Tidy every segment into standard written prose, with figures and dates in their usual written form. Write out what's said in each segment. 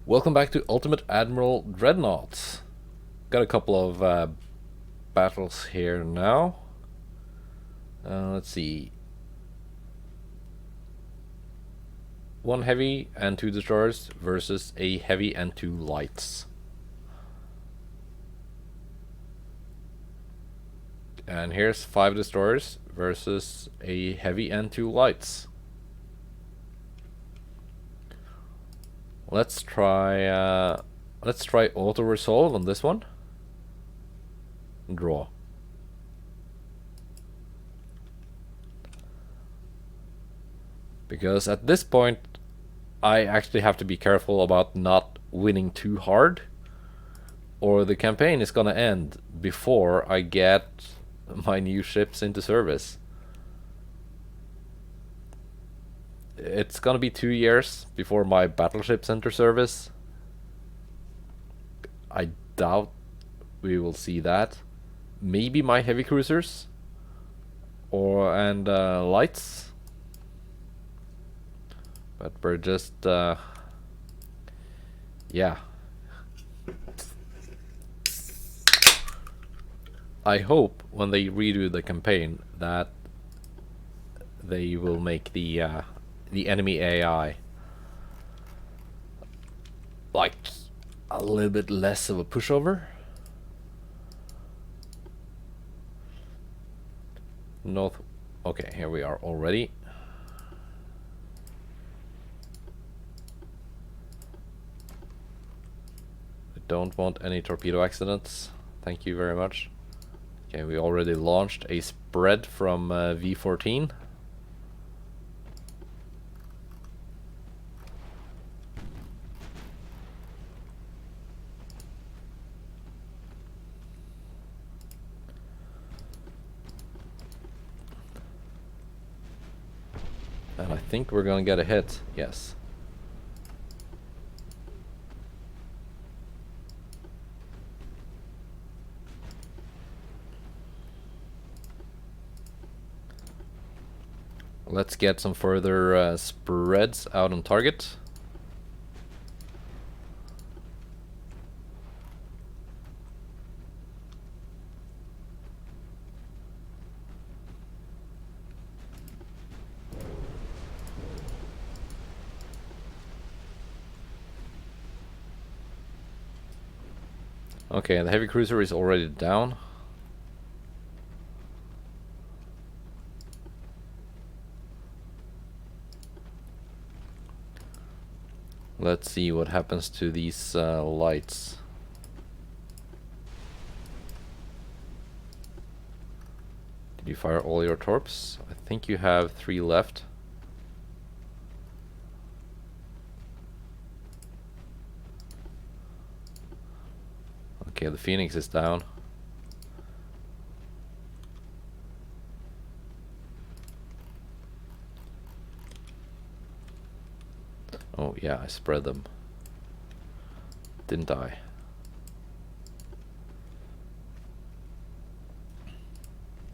Welcome back to Ultimate Admiral Dreadnoughts. Got a couple of battles here now. Let's see. One heavy and two destroyers versus a heavy and two lights. And here's 5 destroyers versus a heavy and 2 lights. Let's try auto resolve on this one. Draw. Because at this point I actually have to be careful about not winning too hard, or the campaign is gonna end before I get my new ships into service. It's gonna be 2 years before my battleships enter service. I doubt we will see that. Maybe my heavy cruisers and lights, but we're just yeah. I hope when they redo the campaign that they will make the enemy AI like a little bit less of a pushover. North. Okay, here we are already. I don't want any torpedo accidents. Thank you very much. Okay, we already launched a spread from V14. And I think we're gonna get a hit, yes. Let's get some further spreads out on target. Okay, the heavy cruiser is already down. Let's see what happens to these lights. Did you fire all your torps? I think you have 3 left. Okay, the Phoenix is down. Oh yeah, I spread them. Didn't I?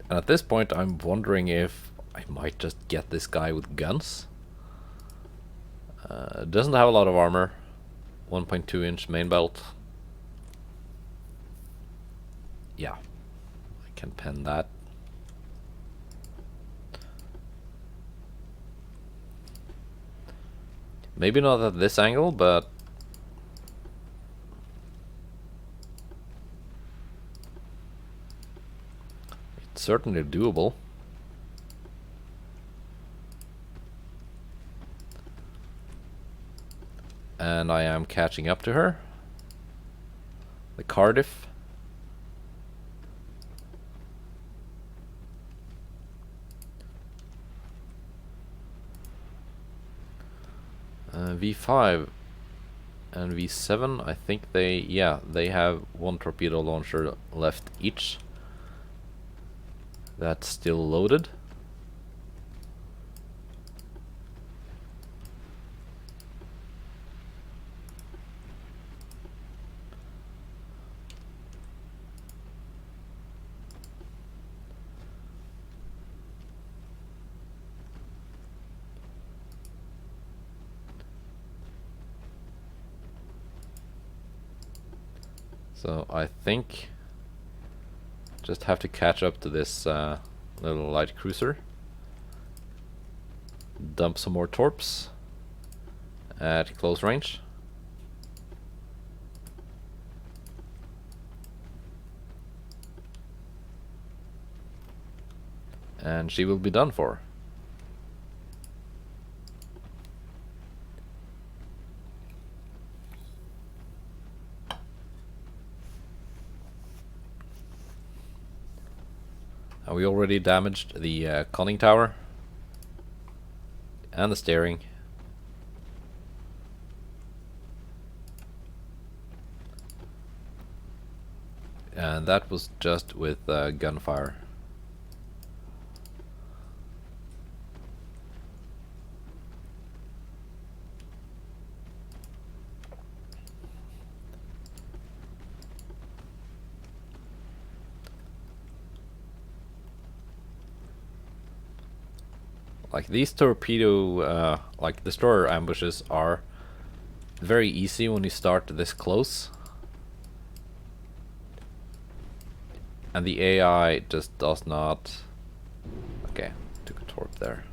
And at this point I'm wondering if I might just get this guy with guns. Doesn't have a lot of armor. 1.2-inch main belt. Yeah, I can pen that. Maybe not at this angle, but it's certainly doable. And I am catching up to her. The Cardiff. V5 and V7, I think they have 1 torpedo launcher left each. That's still loaded. So I think just have to catch up to this little light cruiser. Dump some more torps at close range. And she will be done for. We already damaged the conning tower and the steering. And that was just with gunfire. Like these torpedo, like destroyer ambushes are very easy when you start this close. And the AI just does not... Okay, took a torp there.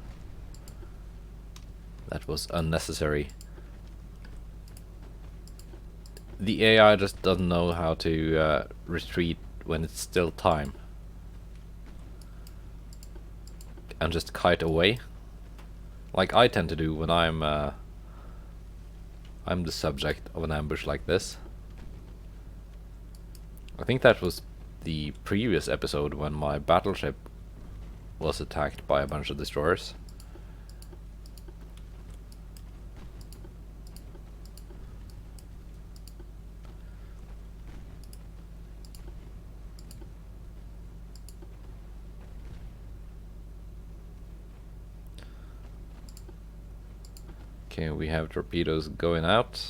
That was unnecessary. The AI just doesn't know how to retreat when it's still time. And just kite away. Like I tend to do when I'm the subject of an ambush like this. I think that was the previous episode when my battleship was attacked by a bunch of destroyers. Okay, we have torpedoes going out.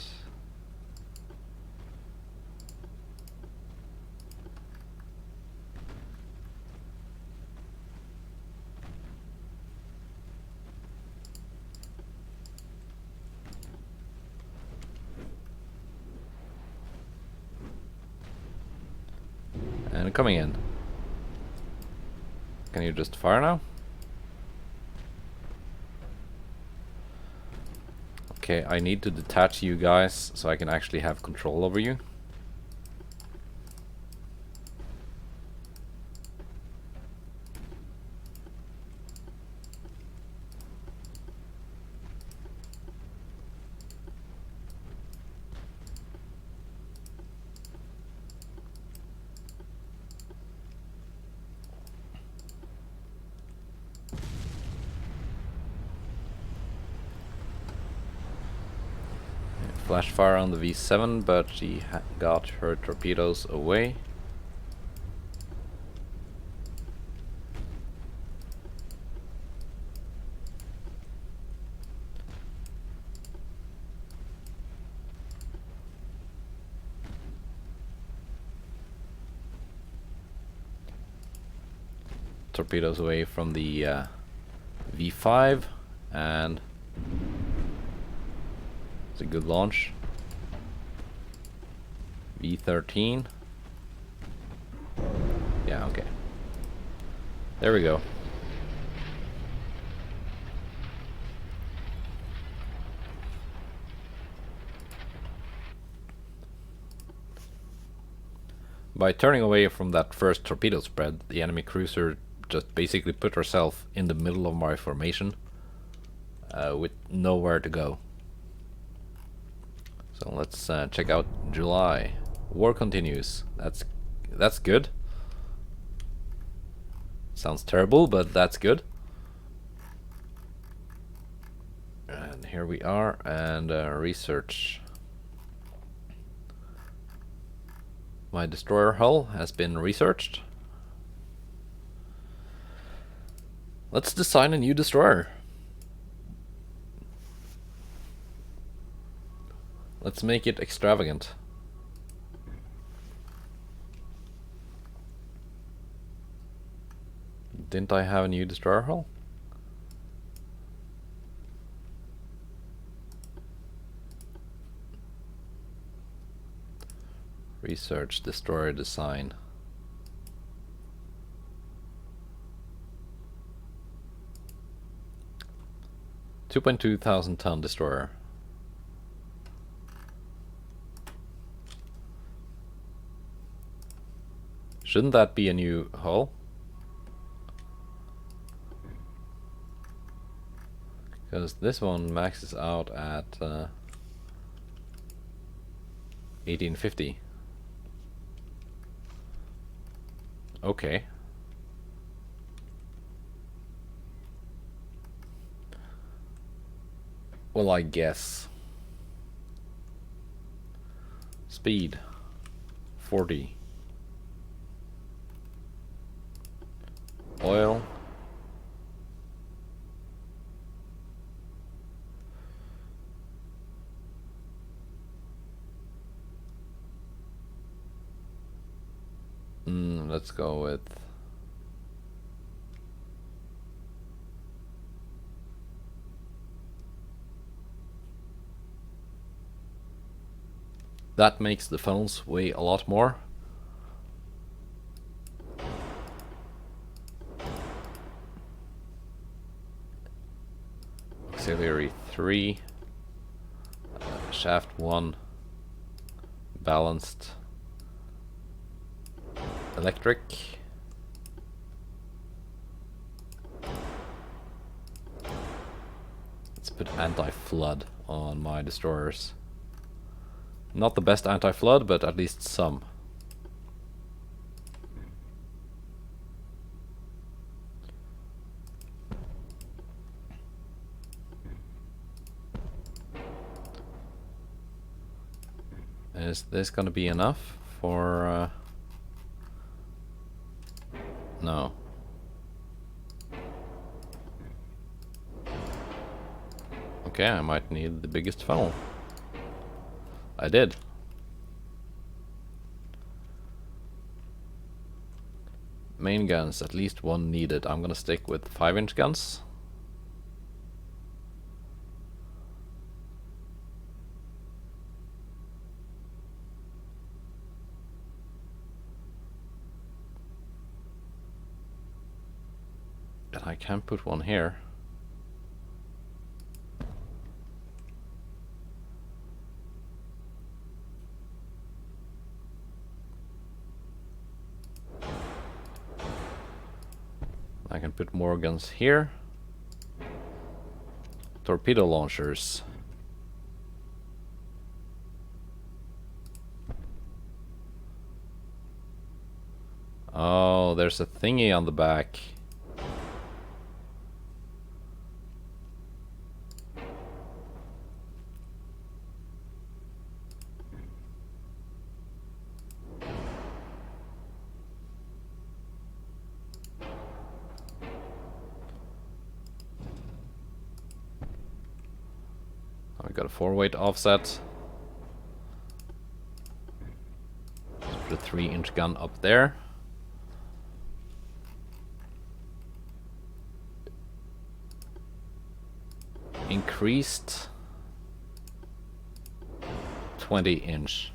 And coming in. Can you just fire now? Okay, I need to detach you guys so I can actually have control over you. Flash fire on the V7, but she got her torpedoes away. Torpedoes away from the V5, and it's a good launch. V13. Yeah, okay. There we go. By turning away from that first torpedo spread, the enemy cruiser just basically put herself in the middle of my formation with nowhere to go. So let's check out July. War continues. That's good. Sounds terrible, but that's good. And here we are, and research. My destroyer hull has been researched. Let's design a new destroyer. Let's make it extravagant. Didn't I have a new destroyer hull? Research destroyer design. $2,200 ton destroyer. Shouldn't that be a new hull? Because this one maxes out at 1850. Okay. Well, I guess. Speed 40. Oil. Let's go with that. Makes the funnels weigh a lot more. Auxiliary 3, shaft 1, balanced, electric. Let's put anti-flood on my destroyers. Not the best anti-flood, but at least some. Is this gonna be enough for... No. Okay, I might need the biggest funnel. I did. Main guns, at least one needed. I'm gonna stick with 5-inch guns. And I can put one here. I can put more guns here. Torpedo launchers. Oh, there's a thingy on the back. I got a 4-weight offset. Let's put a 3-inch gun up there. Increased 20-inch.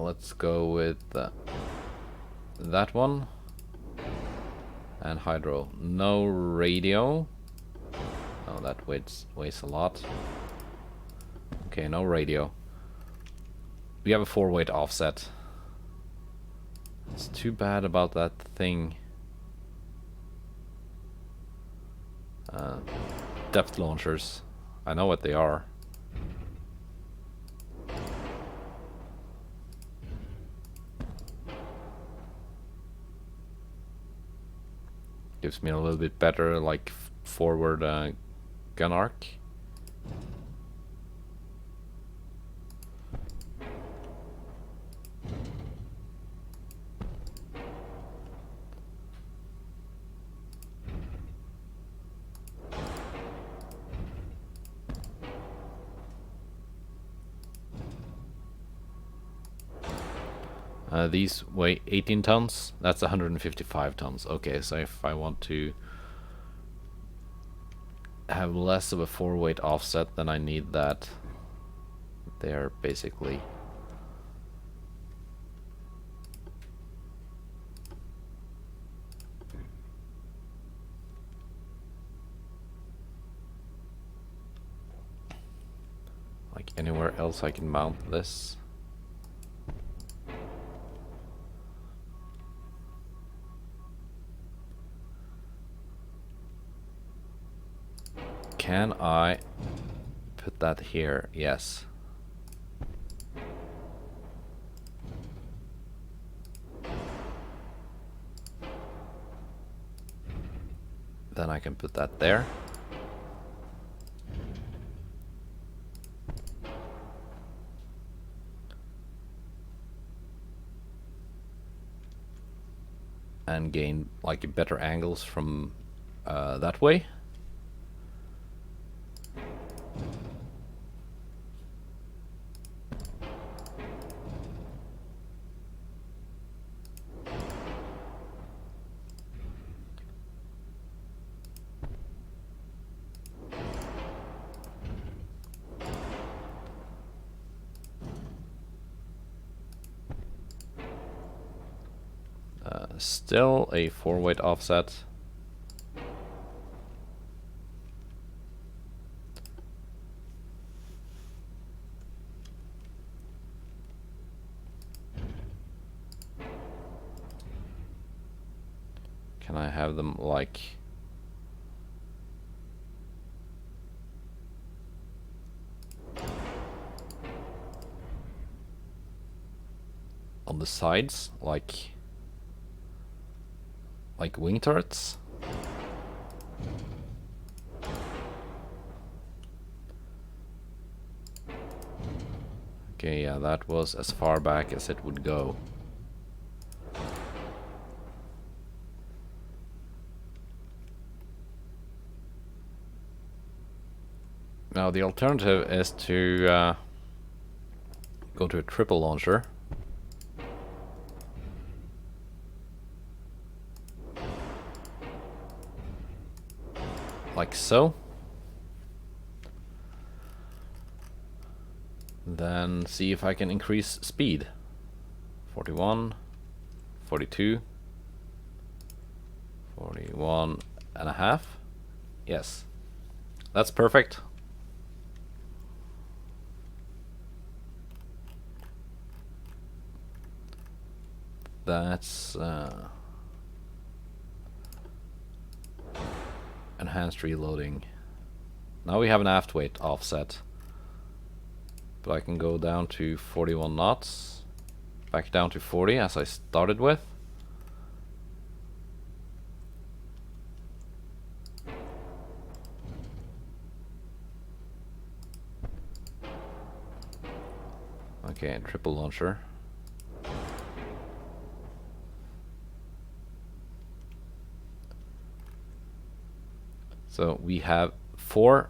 Let's go with that one. And hydro. No radio. Oh, that weighs a lot. Okay, no radio. We have a 4-weight offset. It's too bad about that thing. Depth launchers. I know what they are. Gives me a little bit better, like, forward gun arc. These weigh 18 tons. That's 155 tons. Okay, so if I want to have less of a 4-weight offset, then I need that there, basically. Like anywhere else I can mount this. Can I put that here? Yes. Then I can put that there. And gain like better angles from that way. Still a 4-weight offset. Can I have them like on the sides, like wing turrets? Okay, yeah, that was as far back as it would go. Now the alternative is to go to a triple launcher. Like so. Then see if I can increase speed. 41, 42, 41 and a half. Yes, that's perfect. That's enhanced reloading. Now we have an aft weight offset, but I can go down to 41 knots, back down to 40 as I started with. Okay, triple launcher. So we have five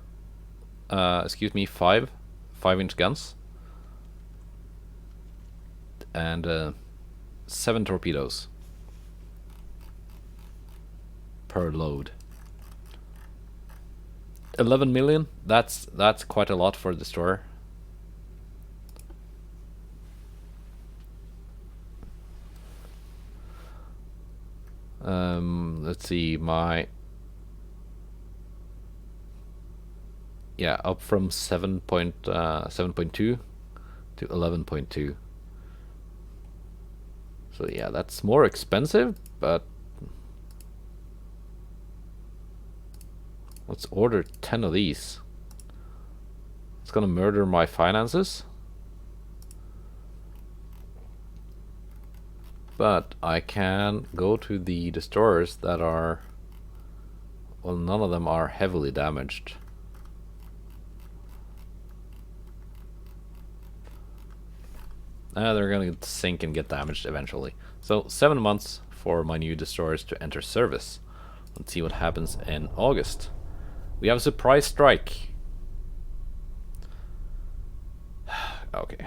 5-inch guns and 7 torpedoes per load. 11 million. That's quite a lot for a destroyer. Let's see, up from 7.2 to 11.2. So yeah, that's more expensive, but let's order 10 of these. It's gonna murder my finances. But I can go to the destroyers that are, well, none of them are heavily damaged. They're gonna sink and get damaged eventually. So 7 months for my new destroyers to enter service. Let's see what happens in August. We have a surprise strike. Okay.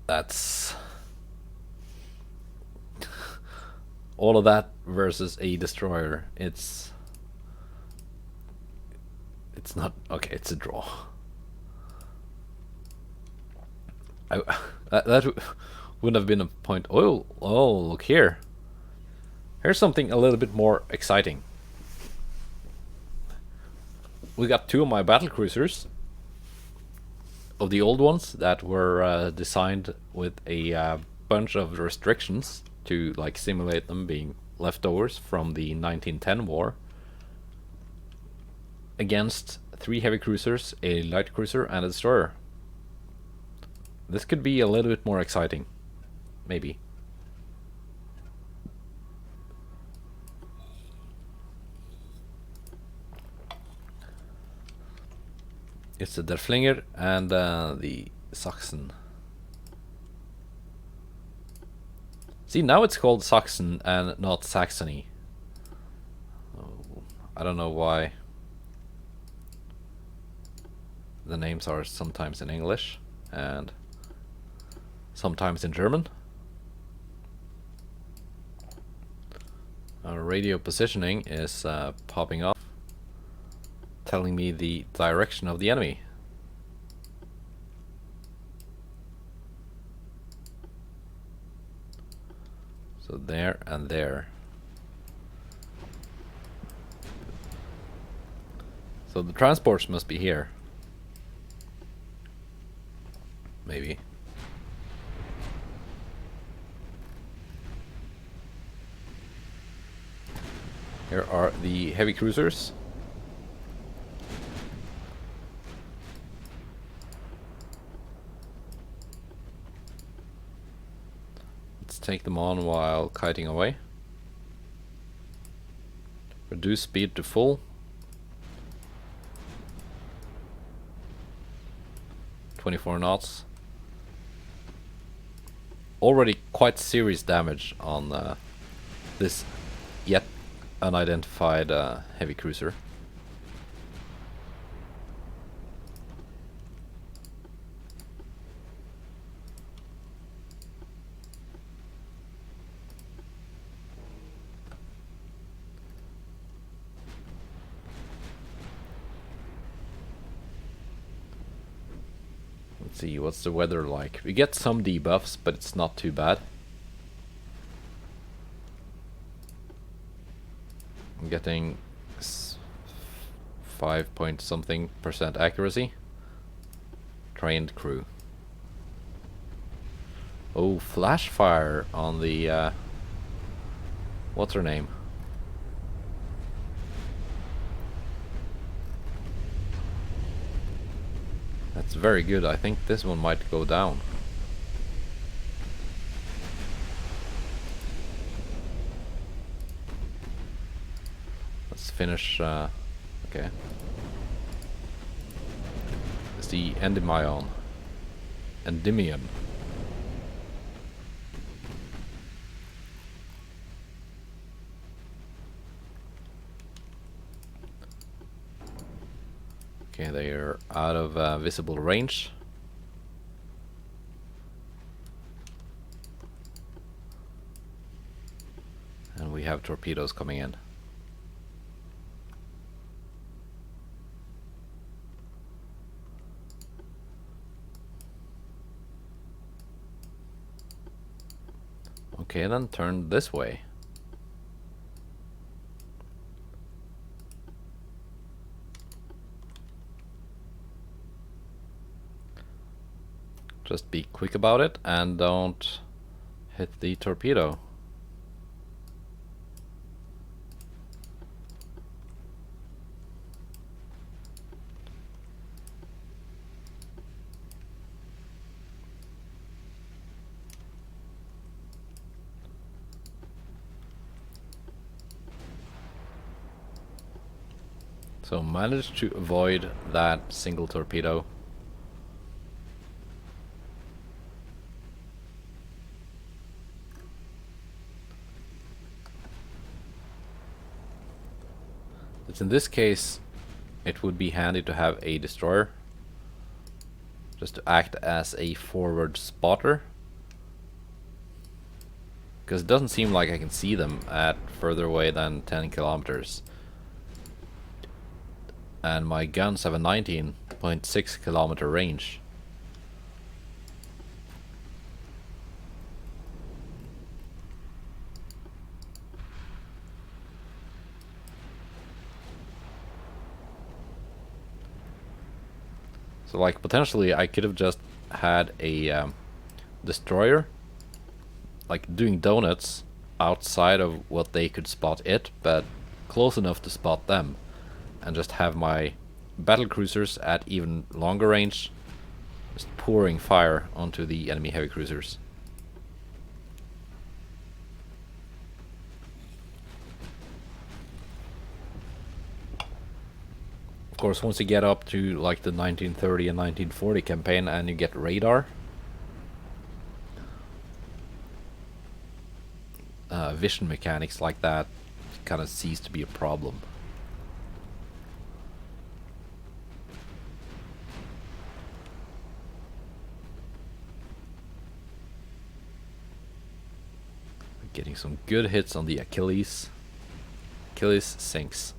That's all of that versus a destroyer, it's not okay. It's a draw. That wouldn't have been a point. Oh, look here. Here's something a little bit more exciting. We got two of my battle cruisers, of the old ones that were designed with a bunch of restrictions to like simulate them being leftovers from the 1910 war, against 3 heavy cruisers, a light cruiser, and a destroyer. This could be a little bit more exciting, maybe. It's the Derflinger and the Saxon. See, now it's called Saxon and not Saxony. Oh, I don't know why the names are sometimes in English and sometimes in German. Our radio positioning is popping up, telling me the direction of the enemy. So there and there. So the transports must be here. Maybe. Here are the heavy cruisers. Let's take them on while kiting away. Reduce speed to full. 24 knots. Already quite serious damage on this yet unidentified heavy cruiser. Let's see, what's the weather like? We get some debuffs, but it's not too bad. I'm getting 5 point something% accuracy. Trained crew. Oh, flash fire on the what's her name? That's very good. I think this one might go down. Let's finish. Okay. It's the Endymion. Endymion. Okay, they are out of visible range. And we have torpedoes coming in. Okay, then turn this way. Just be quick about it and don't hit the torpedo. So managed to avoid that single torpedo. But in this case, it would be handy to have a destroyer, just to act as a forward spotter. Because it doesn't seem like I can see them at further away than 10 kilometers. And my guns have a 19.6 kilometer range. So like potentially I could have just had a destroyer like doing donuts outside of what they could spot it, but close enough to spot them, and just have my battle cruisers at even longer range just pouring fire onto the enemy heavy cruisers. Of course, once you get up to like the 1930 and 1940 campaign and you get radar, vision mechanics like that kind of cease to be a problem. Getting some good hits on the Achilles. Achilles sinks.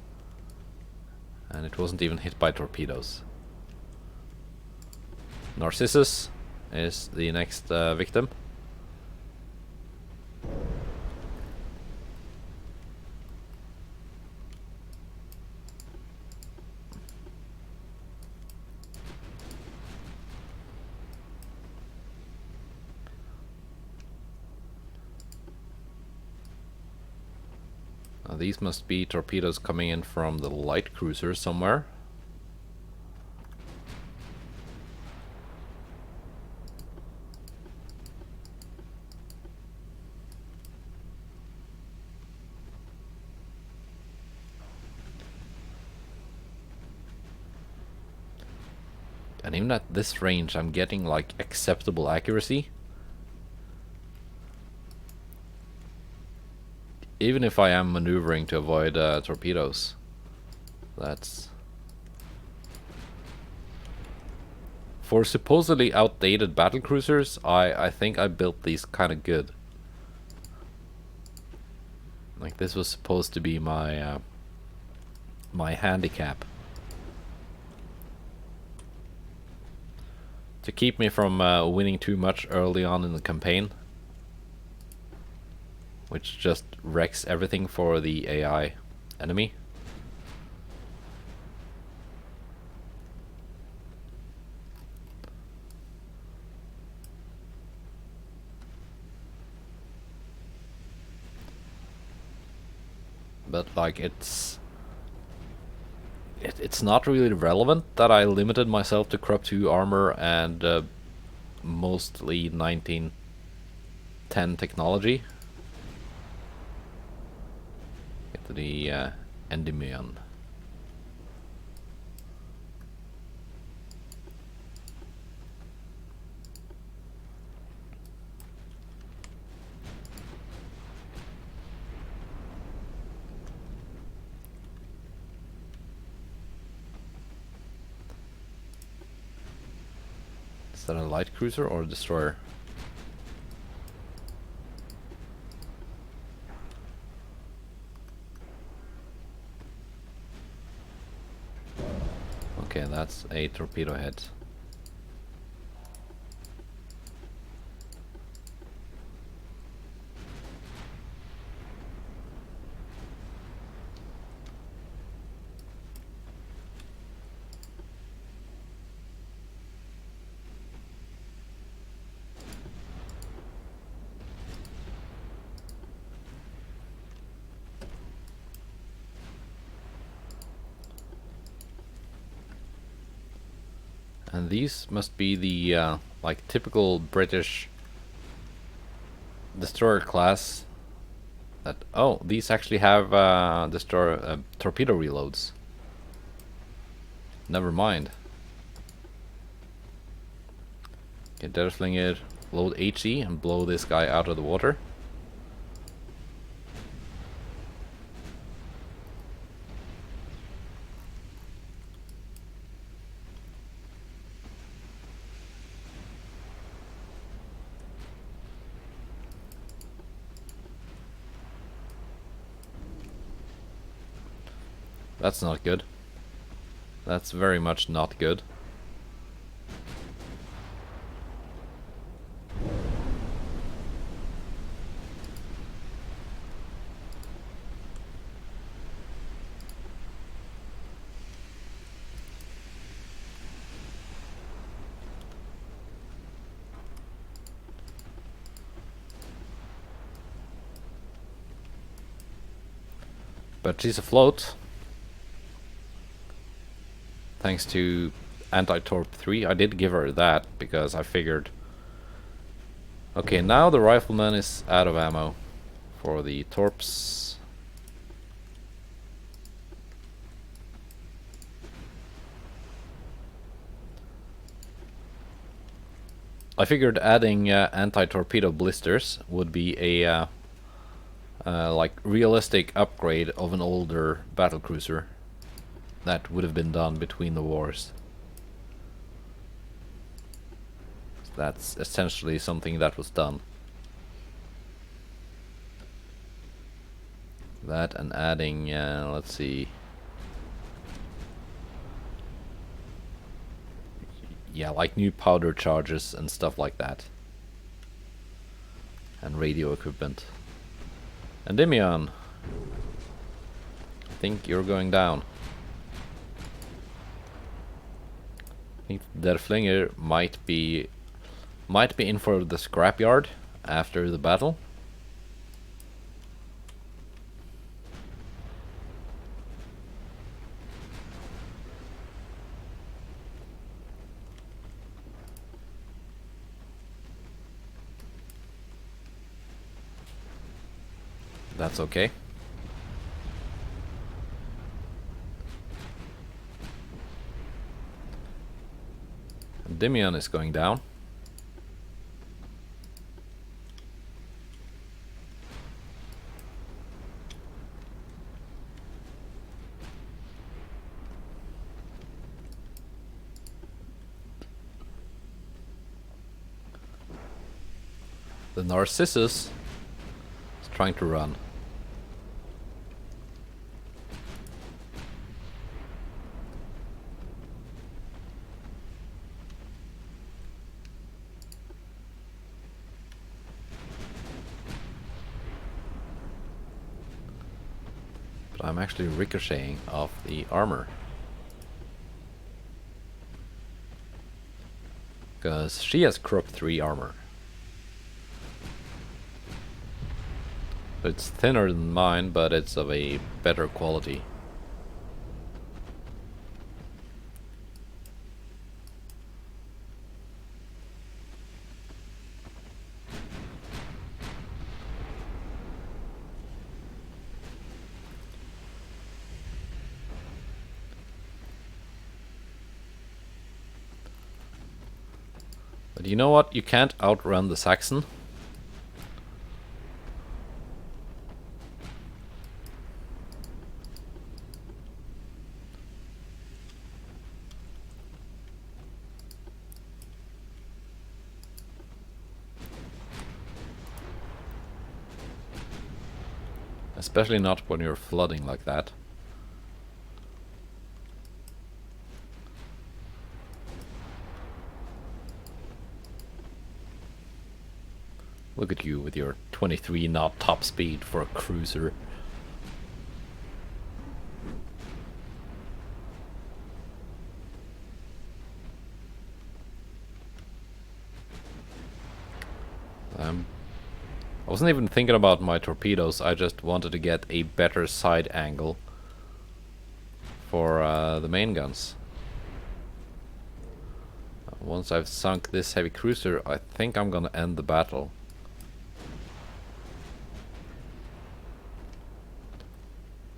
And it wasn't even hit by torpedoes. Narcissus is the next victim. Now these must be torpedoes coming in from the light cruiser somewhere. And even at this range I'm getting like acceptable accuracy. Even if I am maneuvering to avoid torpedoes. That's... For supposedly outdated battle cruisers, I think I built these kind of good. Like this was supposed to be my my handicap. To keep me from winning too much early on in the campaign. Which just wrecks everything for the AI enemy. But like it's not really relevant that I limited myself to Crop 2 armor and mostly 1910 technology. Get to the Endymion. Is that a light cruiser or a destroyer? Okay, that's a torpedo head. And these must be the like typical British destroyer class. That these actually have destroyer torpedo reloads. Never mind. Okay, dead fling it, load HE and blow this guy out of the water. That's not good. That's very much not good. But she's afloat. Thanks to anti-torp 3. I did give her that because I figured... Okay, now the rifleman is out of ammo for the torps. I figured adding anti-torpedo blisters would be a like realistic upgrade of an older battlecruiser that would have been done between the wars. So that's essentially something that was done. That and adding, let's see. Yeah, like new powder charges and stuff like that. And radio equipment. Endymion, I think you're going down. I think Der Flinger might be in for the scrapyard after the battle. That's okay. Endymion is going down. The Narcissus is trying to run. But I'm actually ricocheting off the armor. Because she has Crop 3 armor. It's thinner than mine, but it's of a better quality. But you know what? You can't outrun the Saxon. Especially not when you're flooding like that. Look at you with your 23 knot top speed for a cruiser. I wasn't even thinking about my torpedoes, I just wanted to get a better side angle for the main guns. Once I've sunk this heavy cruiser, I think I'm gonna end the battle.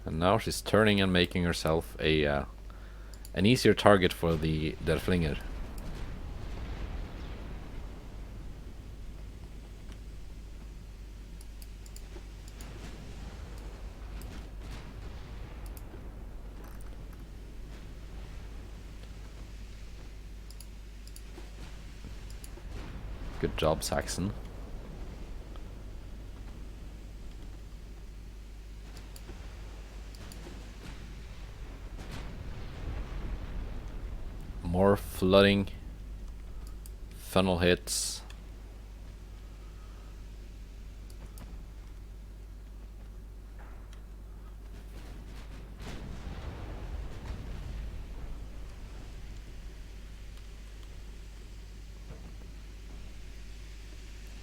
And now she's turning and making herself a an easier target for the Der Flinger. Good job, Saxon. More flooding. Funnel hits.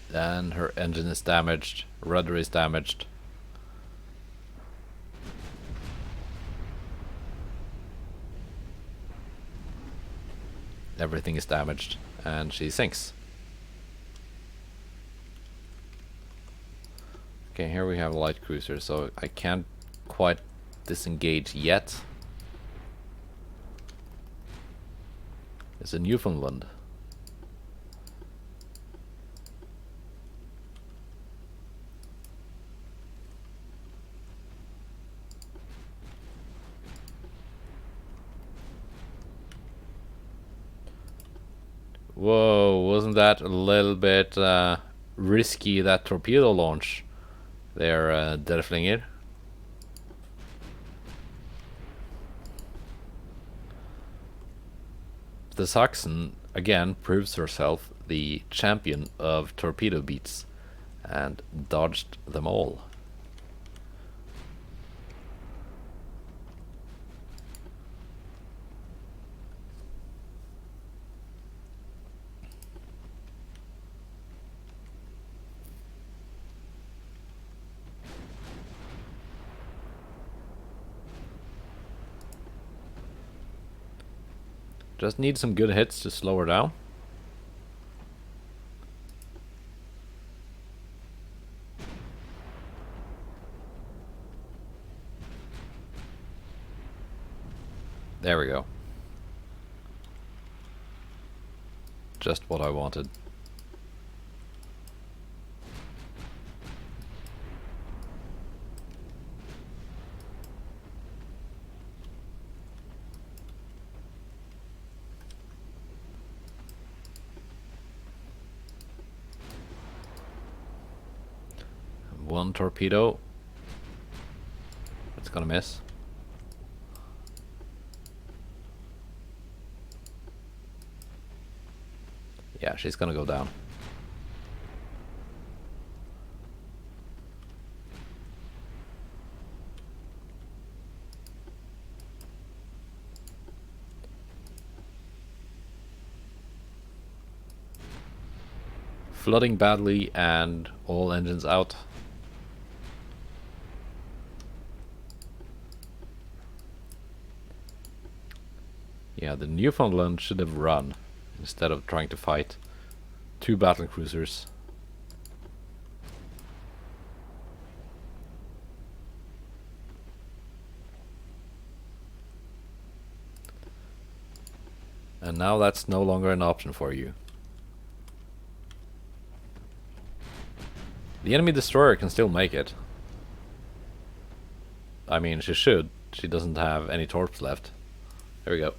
Then her engine is damaged, rudder is damaged. Everything is damaged, and she sinks. Okay, here we have a light cruiser, so I can't quite disengage yet. It's a Newfoundland. Whoa, wasn't that a little bit risky, that torpedo launch there, Derflinger? The Saxon again proves herself the champion of torpedo beats and dodged them all. Just need some good hits to slow her down. There we go. Just what I wanted. One torpedo. It's gonna miss. Yeah, she's gonna go down. Flooding badly and all engines out. Yeah, the Newfoundland should have run instead of trying to fight two battle cruisers. And now that's no longer an option for you. The enemy destroyer can still make it. I mean, she should. She doesn't have any torps left. There we go.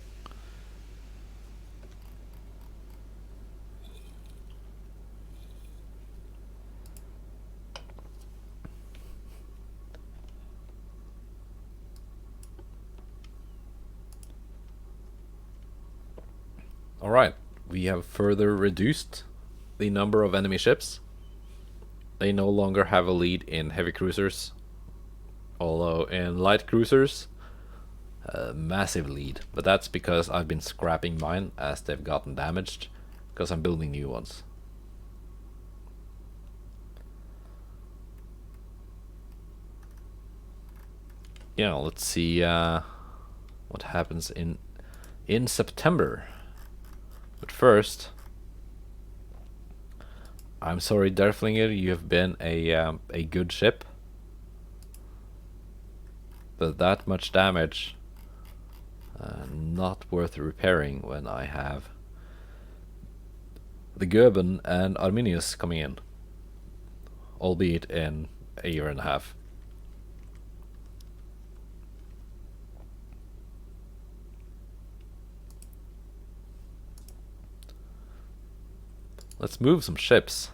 Alright, we have further reduced the number of enemy ships. They no longer have a lead in heavy cruisers, although in light cruisers, a massive lead. But that's because I've been scrapping mine as they've gotten damaged, because I'm building new ones. Yeah, let's see what happens in September. But first, I'm sorry, Derflinger, you have been a good ship, but that much damage, not worth repairing when I have the Goeben and Arminius coming in, albeit in a year and a half. Let's move some ships.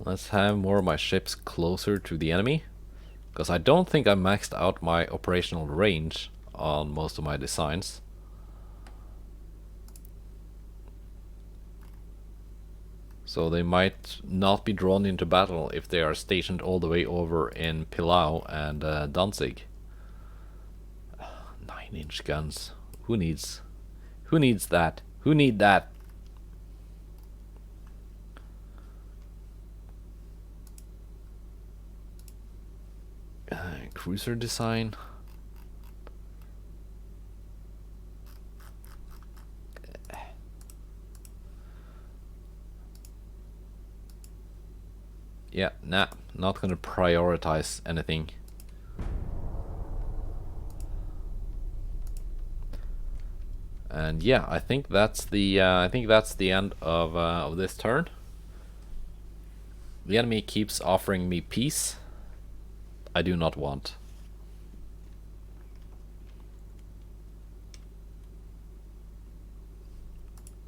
Let's have more of my ships closer to the enemy, because I don't think I maxed out my operational range on most of my designs. So they might not be drawn into battle if they are stationed all the way over in Pillau and Danzig. 9-inch guns. Who needs that? Who need that? Cruiser design. Yeah, nah, not gonna prioritize anything. And yeah, I think that's the end of this turn. The enemy keeps offering me peace. I do not want.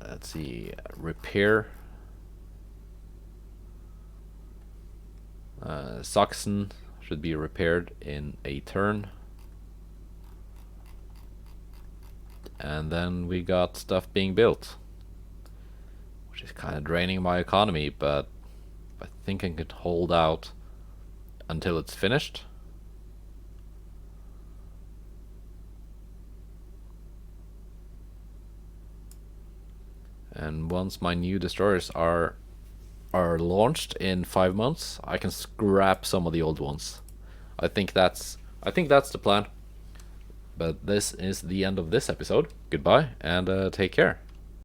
Let's see, repair. Saxon should be repaired in a turn. And then we got stuff being built, which is kind of draining my economy, but I think I can hold out until it's finished. And once my new destroyers are launched in 5 months, I can scrap some of the old ones. I think that's the plan. But this is the end of this episode. Goodbye and take care.